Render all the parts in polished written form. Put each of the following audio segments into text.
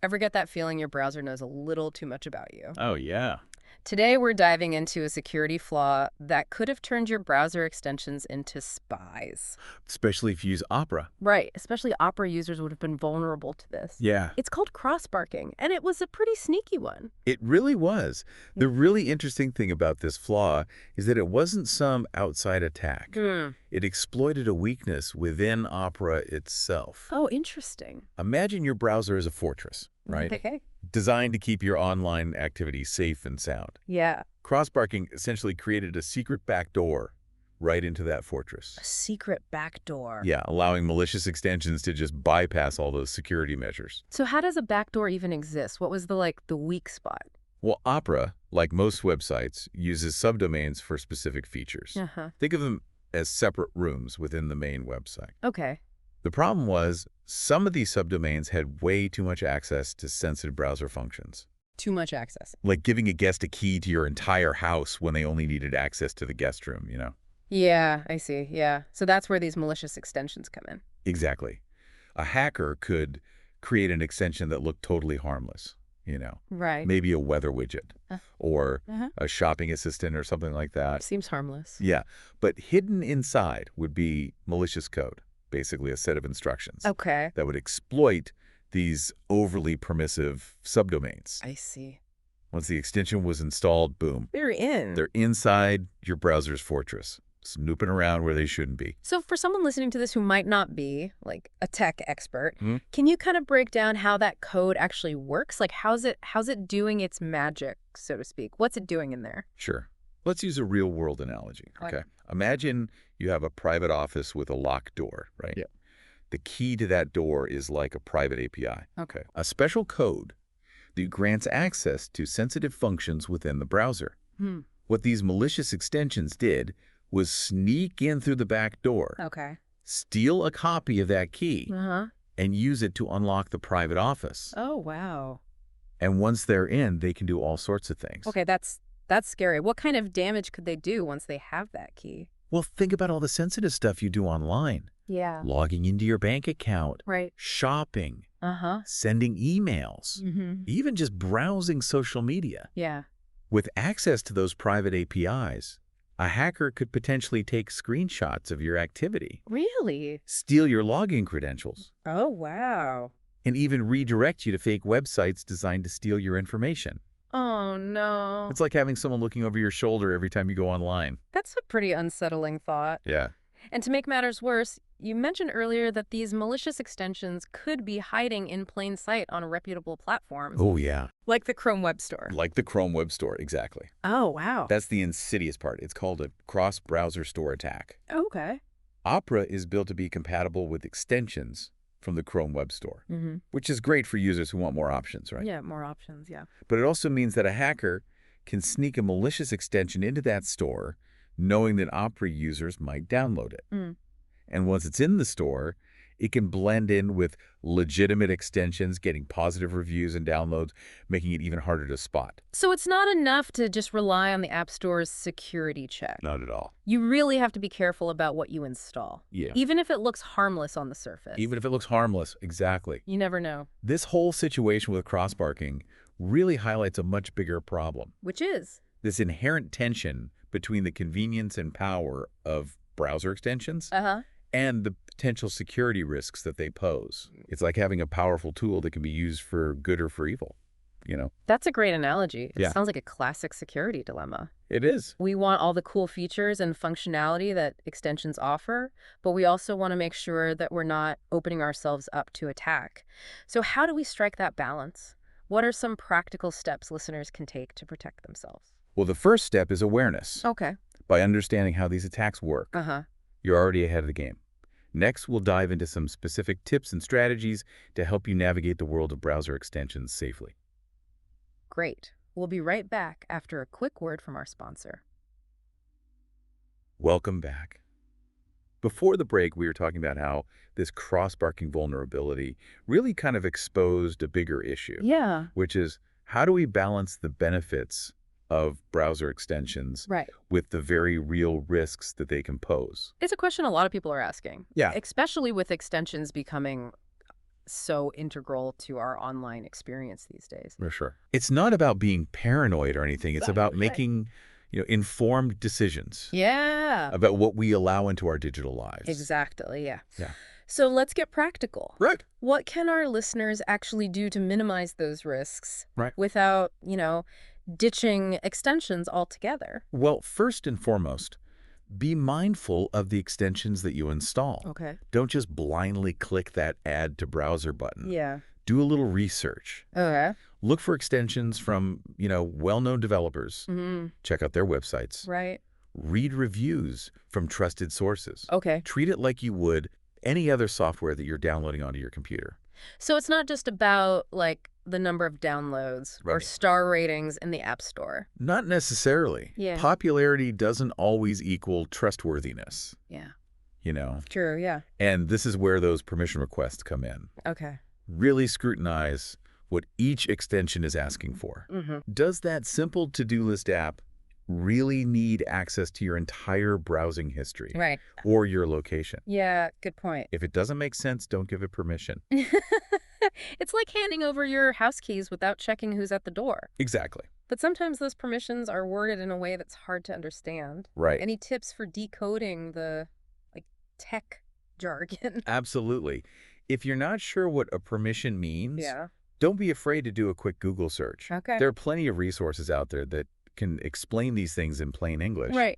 Ever get that feeling your browser knows a little too much about you? Oh, yeah. Today, we're diving into a security flaw that could have turned your browser extensions into spies. Especially if you use Opera. Right, especially Opera users would have been vulnerable to this. Yeah, It's called cross-barking, and it was a pretty sneaky one. it really was. The really interesting thing about this flaw is that it wasn't some outside attack. Hmm. It exploited a weakness within Opera itself. Oh, interesting. Imagine your browser as a fortress, right? Okay. Designed to keep your online activity safe and sound. Yeah. Cross-barking essentially created a secret backdoor right into that fortress. A secret backdoor. Yeah, allowing malicious extensions to just bypass all those security measures. So how does a backdoor even exist? What was the weak spot? Well, Opera, like most websites, uses subdomains for specific features. Uh-huh. Think of them as separate rooms within the main website. Okay. The problem was some of these subdomains had way too much access to sensitive browser functions, Too much access. like giving a guest a key to your entire house when they only needed access to the guest room, Yeah, I see. Yeah. So that's where these malicious extensions come in. Exactly. A hacker could create an extension that looked totally harmless, Right. maybe a weather widget Uh, or uh-huh. a shopping assistant or something like that. Seems harmless. Yeah, but hidden inside would be malicious code, basically a set of instructions Okay. that would exploit these overly permissive subdomains. I see. Once the extension was installed, boom, They're in. they're inside your browser's fortress, snooping around where they shouldn't be. So for someone listening to this who might not be like a tech expert, Hmm? can you kind of break down how that code actually works? Like how's it doing its magic, so to speak? What's it doing in there? Sure. Let's use a real-world analogy, Okay. okay? Imagine you have a private office with a locked door, right? Yeah. The key to that door is like a private API. Okay. A special code that grants access to sensitive functions within the browser. Hmm. What these malicious extensions did was sneak in through the back door, Okay. steal a copy of that key, Uh-huh. and use it to unlock the private office. Oh, wow. And once they're in, they can do all sorts of things. Okay, that's scary. What kind of damage could they do once they have that key? Well, think about all the sensitive stuff you do online. Yeah. Logging into your bank account, Right. shopping, Uh-huh. sending emails, Mm-hmm. even just browsing social media. Yeah. With access to those private APIs, a hacker could potentially take screenshots of your activity, Really? steal your login credentials, Oh, wow. and even redirect you to fake websites designed to steal your information. Oh, no. It's like having someone looking over your shoulder every time you go online. That's a pretty unsettling thought. Yeah. And to make matters worse, you mentioned earlier that these malicious extensions could be hiding in plain sight on reputable platforms. Oh, yeah. Like the Chrome Web Store. Like the Chrome Web Store, exactly. Oh, wow. That's the insidious part. It's called a cross-browser store attack. Okay. Opera is built to be compatible with extensions from the Chrome Web Store, Mm-hmm. which is great for users who want more options, right? Yeah, more options, yeah. But it also means that a hacker can sneak a malicious extension into that store, knowing that Opera users might download it. Mm. And once it's in the store, it can blend in with legitimate extensions, getting positive reviews and downloads, making it even harder to spot. So it's not enough to just rely on the App Store's security check. Not at all. You really have to be careful about what you install. Yeah. Even if it looks harmless on the surface. Even if it looks harmless, exactly. You never know. This whole situation with cross-barking really highlights a much bigger problem. Which is? This inherent tension between the convenience and power of browser extensions Uh-huh. and the potential security risks that they pose. It's like having a powerful tool that can be used for good or for evil. That's a great analogy. It Yeah. sounds like a classic security dilemma. It is. We want all the cool features and functionality that extensions offer, but we also want to make sure that we're not opening ourselves up to attack. So how do we strike that balance? What are some practical steps listeners can take to protect themselves? Well, the first step is awareness. Okay. By understanding how these attacks work, Uh-huh. you're already ahead of the game. Next, we'll dive into some specific tips and strategies to help you navigate the world of browser extensions safely. Great. We'll be right back after a quick word from our sponsor. Welcome back. Before the break, we were talking about how this cross-barking vulnerability really kind of exposed a bigger issue, Yeah. which is how do we balance the benefits of browser extensions Right. with the very real risks that they can pose? It's a question a lot of people are asking. Yeah. Especially with extensions becoming so integral to our online experience these days. For sure. It's not about being paranoid or anything. It's about Exactly right. making, informed decisions Yeah, about what we allow into our digital lives. exactly. Yeah. Yeah. So let's get practical. Right. What can our listeners actually do to minimize those risks Right. without, ditching extensions altogether? Well, first and foremost, be mindful of the extensions that you install. Okay. Don't just blindly click that Add to Browser button. Yeah. Do a little research. Okay. Look for extensions from, well-known developers. Mm-hmm. Check out their websites. Right. Read reviews from trusted sources. Okay. Treat it like you would any other software that you're downloading onto your computer. So it's not just about, like, the number of downloads or Right. star ratings in the App Store. Not necessarily. Yeah. Popularity doesn't always equal trustworthiness, Yeah. you know? True, yeah. And this is where those permission requests come in. Okay. Really scrutinize what each extension is asking for. Mm-hmm. Does that simple to-do list app really need access to your entire browsing history Right. or your location? Yeah, good point. If it doesn't make sense, don't give it permission. It's like handing over your house keys without checking who's at the door. Exactly. But sometimes those permissions are worded in a way that's hard to understand. Right. Any tips for decoding the, like, tech jargon? Absolutely. If you're not sure what a permission means, Yeah. don't be afraid to do a quick Google search. Okay. There are plenty of resources out there that can explain these things in plain English. Right.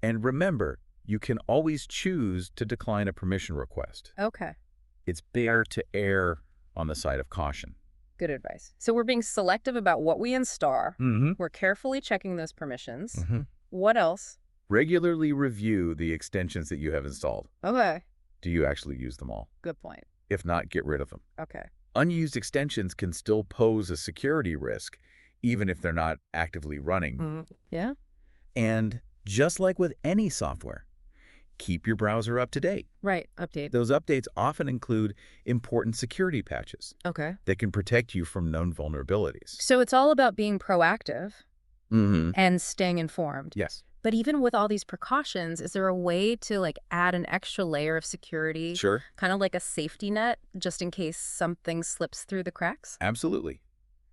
And remember, you can always choose to decline a permission request. Okay. It's better to err on the side of caution. Good advice. So we're being selective about what we install. Mm-hmm. We're carefully checking those permissions. Mm-hmm. What else? Regularly review the extensions that you have installed. Okay. Do you actually use them all? Good point. If not, get rid of them. Okay. Unused extensions can still pose a security risk, even if they're not actively running. Yeah? And just like with any software, keep your browser up to date. Right. Update. Those updates often include important security patches Okay. that can protect you from known vulnerabilities. So it's all about being proactive Mm-hmm. and staying informed. Yes. But even with all these precautions, is there a way to, like, add an extra layer of security? Sure. Kind of like a safety net, just in case something slips through the cracks? Absolutely.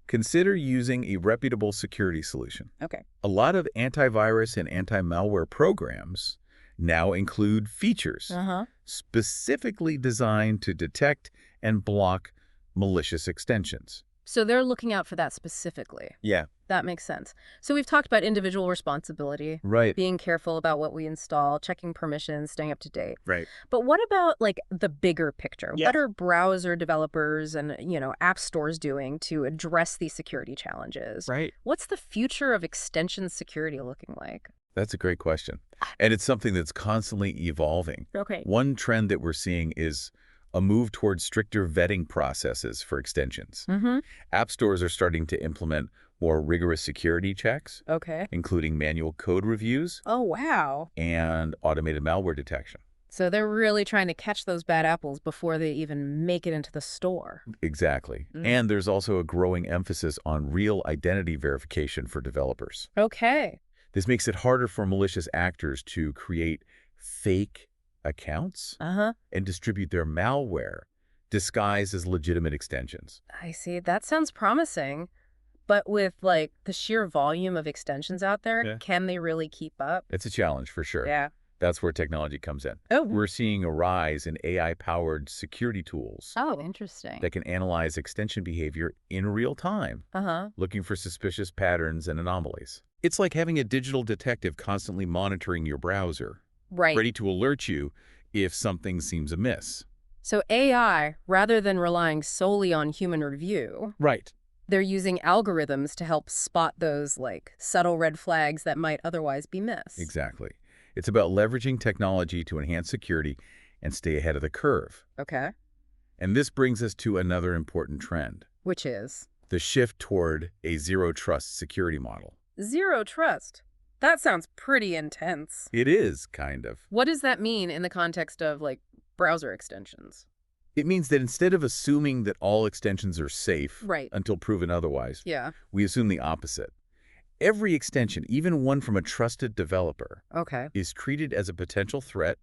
Consider using a reputable security solution. Okay. A lot of antivirus and anti-malware programs now include features Uh-huh. specifically designed to detect and block malicious extensions. So they're looking out for that specifically. Yeah. That makes sense. So we've talked about individual responsibility, Right. being careful about what we install, checking permissions, staying up to date. Right. But what about, like, the bigger picture? Yeah. What are browser developers and, app stores doing to address these security challenges? Right. What's the future of extension security looking like? That's a great question. And it's something that's constantly evolving. Okay. One trend that we're seeing is a move towards stricter vetting processes for extensions. Mm-hmm. App stores are starting to implement more rigorous security checks, Okay. including manual code reviews Oh, wow. and automated malware detection. So they're really trying to catch those bad apples before they even make it into the store. Exactly. Mm. And there's also a growing emphasis on real identity verification for developers. Okay. This makes it harder for malicious actors to create fake accounts Uh-huh. and distribute their malware disguised as legitimate extensions. I see. That sounds promising. But with, like, the sheer volume of extensions out there, Yeah. can they really keep up? It's a challenge for sure. Yeah. That's where technology comes in. Oh. We're seeing a rise in AI-powered security tools Oh, interesting. that can analyze extension behavior in real time, Uh-huh. looking for suspicious patterns and anomalies. It's like having a digital detective constantly monitoring your browser, Right. ready to alert you if something seems amiss. So AI, rather than relying solely on human review, Right. they're using algorithms to help spot those, like, subtle red flags that might otherwise be missed. Exactly. It's about leveraging technology to enhance security and stay ahead of the curve. Okay. And this brings us to another important trend, Which is? the shift toward a zero-trust security model. Zero trust. That sounds pretty intense. It is, kind of. What does that mean in the context of, like, browser extensions? It means that instead of assuming that all extensions are safe Right. until proven otherwise, Yeah. we assume the opposite. Every extension, even one from a trusted developer, Okay. is treated as a potential threat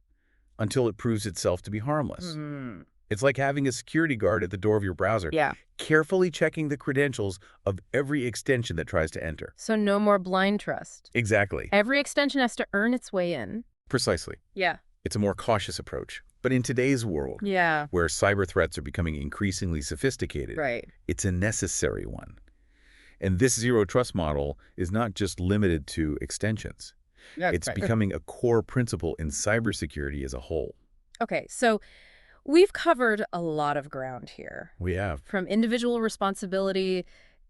until it proves itself to be harmless. Hmm. It's like having a security guard at the door of your browser, Yeah. carefully checking the credentials of every extension that tries to enter. So no more blind trust. Exactly. Every extension has to earn its way in. Precisely. Yeah. It's a more cautious approach. But in today's world, Yeah. where cyber threats are becoming increasingly sophisticated, Right. it's a necessary one. And this zero trust model is not just limited to extensions. That's It's right. becoming a core principle in cybersecurity as a whole. Okay, so we've covered a lot of ground here, We have. from individual responsibility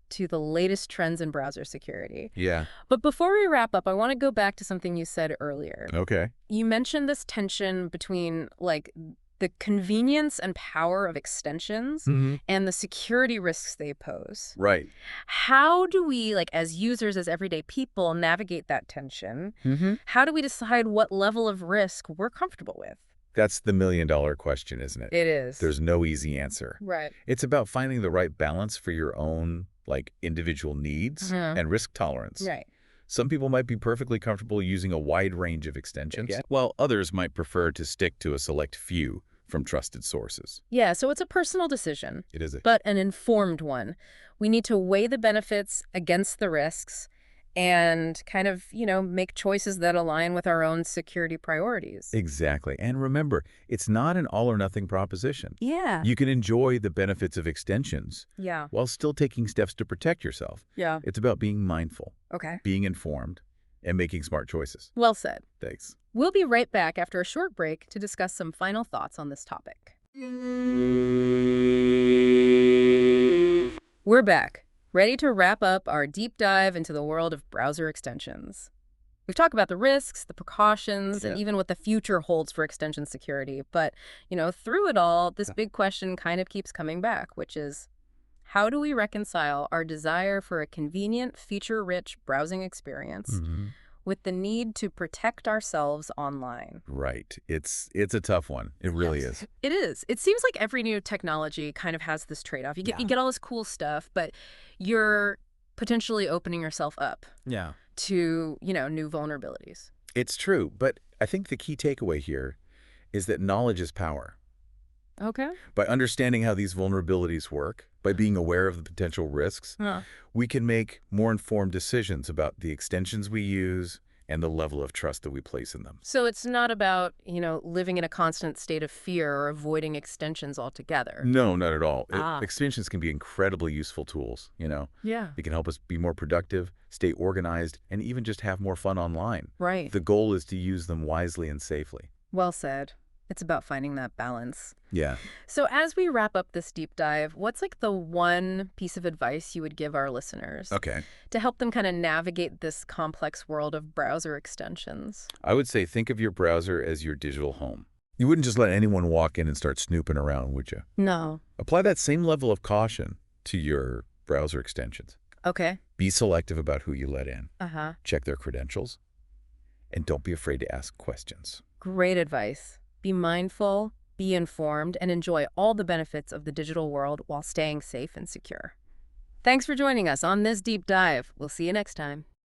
to the latest trends in browser security. Yeah. But before we wrap up, I want to go back to something you said earlier. Okay. You mentioned this tension between, like, the convenience and power of extensions and the security risks they pose. Right. How do we, like, as users, as everyday people, navigate that tension? How do we decide what level of risk we're comfortable with? That's the million-dollar question, isn't it? It is. There's no easy answer. Right. It's about finding the right balance for your own, like, individual needs and risk tolerance. Right. Some people might be perfectly comfortable using a wide range of extensions, while others might prefer to stick to a select few from trusted sources. Yeah, so it's a personal decision, It is a but an informed one. We need to weigh the benefits against the risks and kind of, make choices that align with our own security priorities. Exactly. And remember, it's not an all-or-nothing proposition. Yeah. You can enjoy the benefits of extensions Yeah. while still taking steps to protect yourself. Yeah. It's about being mindful, Okay. being informed, and making smart choices. Well said. Thanks. We'll be right back after a short break to discuss some final thoughts on this topic. We're back, ready to wrap up our deep dive into the world of browser extensions. We've talked about the risks, the precautions, and even what the future holds for extension security. But, through it all, this big question kind of keeps coming back, which is, how do we reconcile our desire for a convenient, feature-rich browsing experience with the need to protect ourselves online? Right. It's a tough one. It really is. It is. It seems like every new technology kind of has this trade-off. You get all this cool stuff, but you're potentially opening yourself up Yeah. to, new vulnerabilities. It's true, but I think the key takeaway here is that knowledge is power. Okay. By understanding how these vulnerabilities work, by being aware of the potential risks, we can make more informed decisions about the extensions we use and the level of trust that we place in them. So it's not about, living in a constant state of fear or avoiding extensions altogether. No, not at all. Ah. Extensions can be incredibly useful tools, Yeah. They can help us be more productive, stay organized, and even just have more fun online. Right. The goal is to use them wisely and safely. Well said. It's about finding that balance. Yeah. So as we wrap up this deep dive, what's like the one piece of advice you would give our listeners Okay. to help them kind of navigate this complex world of browser extensions? I would say think of your browser as your digital home. You wouldn't just let anyone walk in and start snooping around, would you? No. Apply that same level of caution to your browser extensions. Okay. Be selective about who you let in. Uh-huh. Check their credentials. And don't be afraid to ask questions. Great advice. Be mindful, be informed, and enjoy all the benefits of the digital world while staying safe and secure. Thanks for joining us on this deep dive. We'll see you next time.